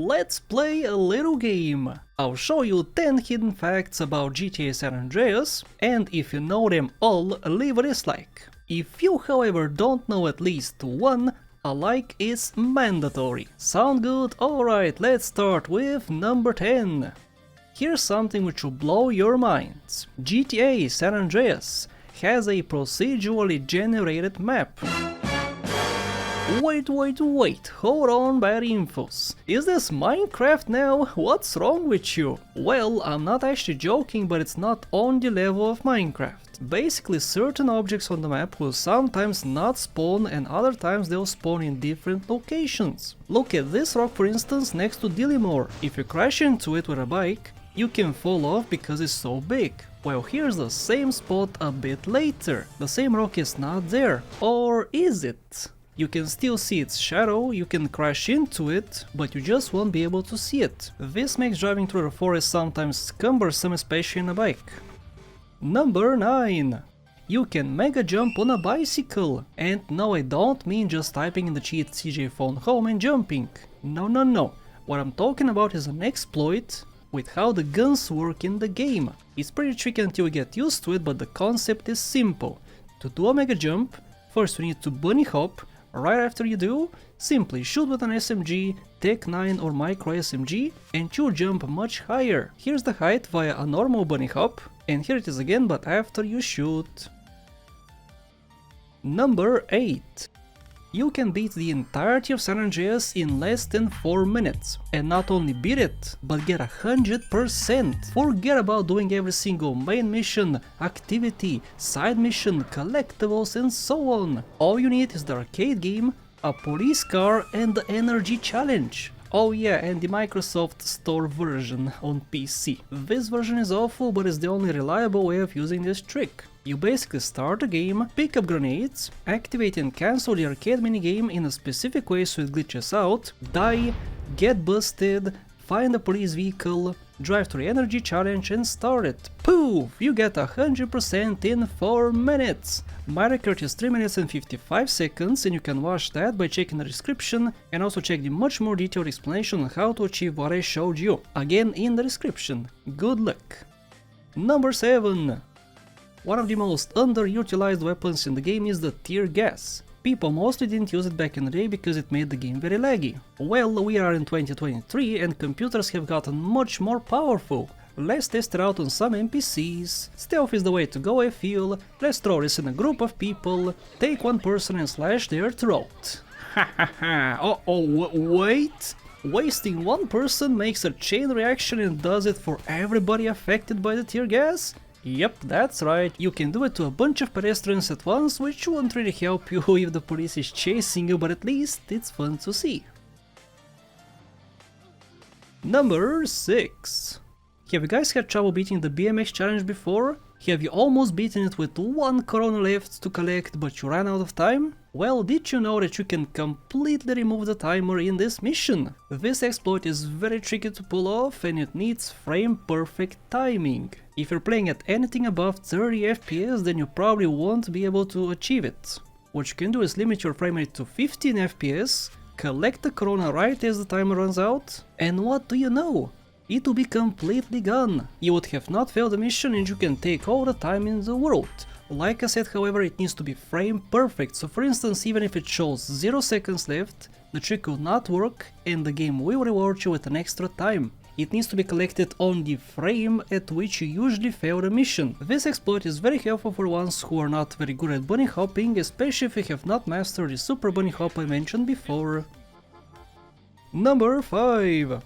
let's play a little game. I'll show you 10 hidden facts about GTA San Andreas, and if you know them all, leave a dislike. If you however don't know at least one, a like is mandatory. Sound good? Alright, let's start with number 10. Here's something which will blow your minds. GTA San Andreas has a procedurally generated map. Wait, hold on, bad infos. Is this Minecraft now? What's wrong with you? Well, I'm not actually joking, but it's not on the level of Minecraft. Basically, certain objects on the map will sometimes not spawn and other times they'll spawn in different locations. Look at this rock for instance next to Dillimore. If you crash into it with a bike, you can fall off because it's so big. Well, here's the same spot a bit later. The same rock is not there. Or is it? You can still see its shadow, you can crash into it, but you just won't be able to see it. This makes driving through the forest sometimes cumbersome, especially in a bike. Number 9. You can mega jump on a bicycle. And no, I don't mean just typing in the cheat CJ phone home and jumping. No. What I'm talking about is an exploit with how the guns work in the game. It's pretty tricky until you get used to it, but the concept is simple. To do a mega jump, first you need to bunny hop. Right after you do, simply shoot with an SMG, Tech 9 or Micro SMG, and you jump much higher. Here's the height via a normal bunny hop, and here it is again but after you shoot. Number 8. You can beat the entirety of San Andreas in less than 4 minutes. And not only beat it, but get 100%. Forget about doing every single main mission, activity, side mission, collectibles and so on. All you need is the arcade game, a police car and the energy challenge. Oh yeah, and the Microsoft Store version on PC. This version is awful, but it's the only reliable way of using this trick. You basically start the game, pick up grenades, activate and cancel the arcade minigame in a specific way so it glitches out, die, get busted, find a police vehicle, drive to the energy challenge and start it. Poof! You get 100% in 4 minutes! My record is 3 minutes and 55 seconds and you can watch that by checking the description and also check the much more detailed explanation on how to achieve what I showed you. Again in the description. Good luck! Number 7. One of the most underutilized weapons in the game is the tear gas. People mostly didn't use it back in the day because it made the game very laggy. Well, we are in 2023 and computers have gotten much more powerful. Let's test it out on some NPCs. Stealth is the way to go, I feel. Let's throw this in a group of people, take one person and slash their throat. Hahaha, wait! Wasting one person makes a chain reaction and does it for everybody affected by the tear gas? Yep, that's right, you can do it to a bunch of pedestrians at once, which won't really help you if the police is chasing you, but at least it's fun to see. Number 6. Have you guys had trouble beating the BMX challenge before? Have you almost beaten it with 1 corona left to collect but you ran out of time? Well, did you know that you can completely remove the timer in this mission? This exploit is very tricky to pull off and it needs frame perfect timing. If you're playing at anything above 30 FPS, then you probably won't be able to achieve it. What you can do is limit your frame rate to 15 FPS, collect the corona right as the timer runs out, and what do you know? It will be completely gone. You would have not failed the mission and you can take all the time in the world. Like I said, however, it needs to be frame perfect, so for instance, even if it shows 0 seconds left, the trick will not work and the game will reward you with an extra time. It needs to be collected on the frame at which you usually fail the mission. This exploit is very helpful for ones who are not very good at bunny hopping, especially if you have not mastered the super bunny hop I mentioned before. Number 5.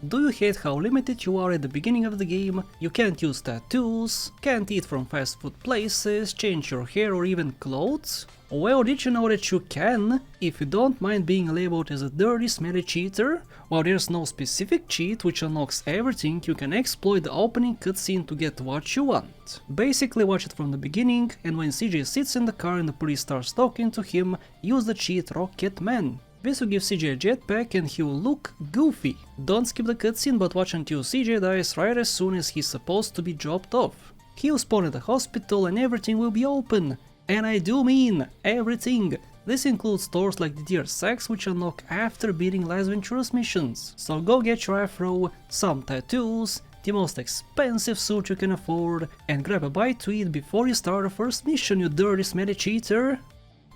Do you hate how limited you are at the beginning of the game? You can't use tattoos, can't eat from fast food places, change your hair or even clothes? Well, did you know that you can, if you don't mind being labeled as a dirty, smelly cheater? While there's no specific cheat which unlocks everything, you can exploit the opening cutscene to get what you want. Basically watch it from the beginning, and when CJ sits in the car and the police starts talking to him, use the cheat Rocket Man. This will give CJ a jetpack and he will look goofy. Don't skip the cutscene, but watch until CJ dies right as soon as he's supposed to be dropped off. He'll spawn at the hospital and everything will be open. And I do mean everything. This includes stores like the Deer Sacks, which unlock after beating less venturous missions. So go get your afro, some tattoos, the most expensive suit you can afford, and grab a bite to eat before you start the first mission, you dirty smelly cheater!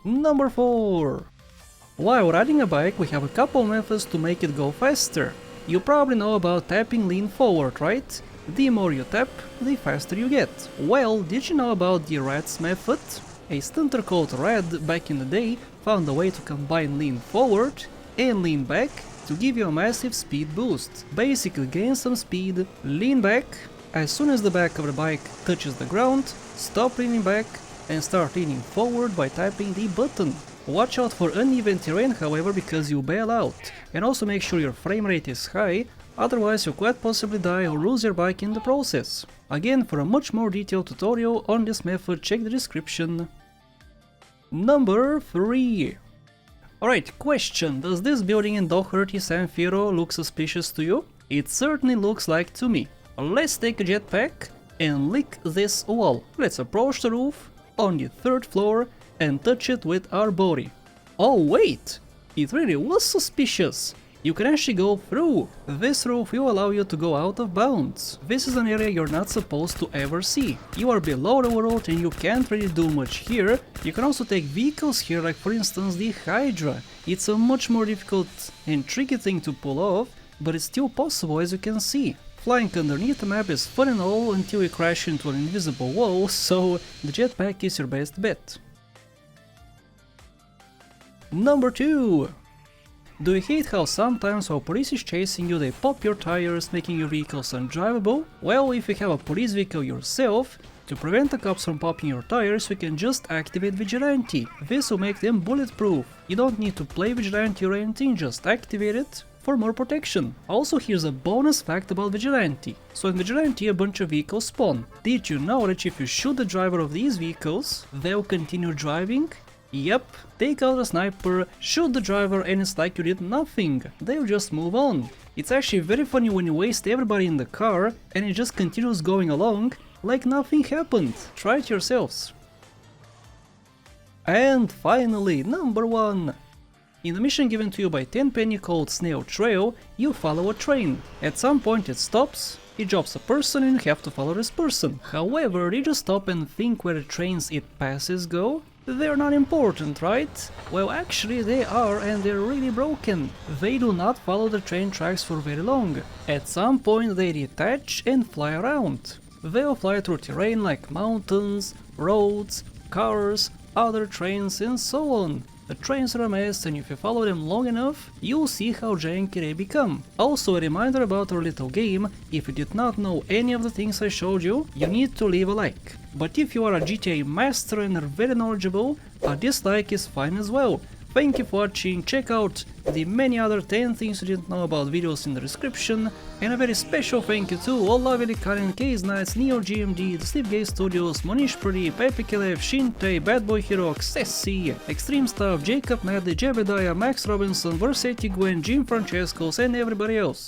Number 4. While riding a bike, we have a couple methods to make it go faster. You probably know about tapping lean forward, right? The more you tap, the faster you get. Well, did you know about the Rat's method? A stunter called Rat back in the day found a way to combine lean forward and lean back to give you a massive speed boost. Basically gain some speed, lean back, as soon as the back of the bike touches the ground, stop leaning back and start leaning forward by tapping the button. Watch out for uneven terrain however, because you bail out, and also make sure your frame rate is high, otherwise you quite possibly die or lose your bike in the process. Again, for a much more detailed tutorial on this method, check the description. Number 3. Alright, question: does this building in Doherty San Fierro look suspicious to you? It certainly looks like to me. Let's take a jetpack and lick this wall. Let's approach the roof on the 3rd floor and touch it with our body. Oh wait! It really was suspicious! You can actually go through. This roof will allow you to go out of bounds. This is an area you're not supposed to ever see. You are below the world and you can't really do much here. You can also take vehicles here, like for instance the Hydra. It's a much more difficult and tricky thing to pull off, but it's still possible, as you can see. Flying underneath the map is fun and all until you crash into an invisible wall, so the jetpack is your best bet. Number 2. Do you hate how sometimes while police is chasing you they pop your tires, making your vehicles undrivable? Well, if you have a police vehicle yourself, to prevent the cops from popping your tires, you can just activate Vigilante. This will make them bulletproof. You don't need to play Vigilante or anything, just activate it for more protection. Also, here's a bonus fact about Vigilante. So in Vigilante a bunch of vehicles spawn. Did you know that if you shoot the driver of these vehicles, they'll continue driving? Yep, take out a sniper, shoot the driver and it's like you did nothing, they'll just move on. It's actually very funny when you waste everybody in the car and it just continues going along like nothing happened. Try it yourselves. And finally, number 1. In a mission given to you by Tenpenny called Snail Trail, you follow a train. At some point it stops, it drops a person and you have to follow this person. However, did you stop and think where the trains it passes go? They're not important, right? Well, actually they are, and they're really broken. They do not follow the train tracks for very long. At some point they detach and fly around. They'll fly through terrain like mountains, roads, cars, other trains and so on. The trains are a mess, and if you follow them long enough, you'll see how janky they become. Also, a reminder about our little game: if you did not know any of the things I showed you, you need to leave a like. But if you are a GTA master and are very knowledgeable, a dislike is fine as well. Thank you for watching, check out the many other 10 things you didn't know about videos in the description, and a very special thank you to Olavili, Karen, Case Knights, Neo GMD, The Sleepgate Studios, Monish Puri, Pepe Kelev, Shinte, Bad Boy Hero, Excessi, Extreme Stuff, Jacob Madley, Jebediah, Max Robinson, Versetti Gwen, Jim Francescos and everybody else.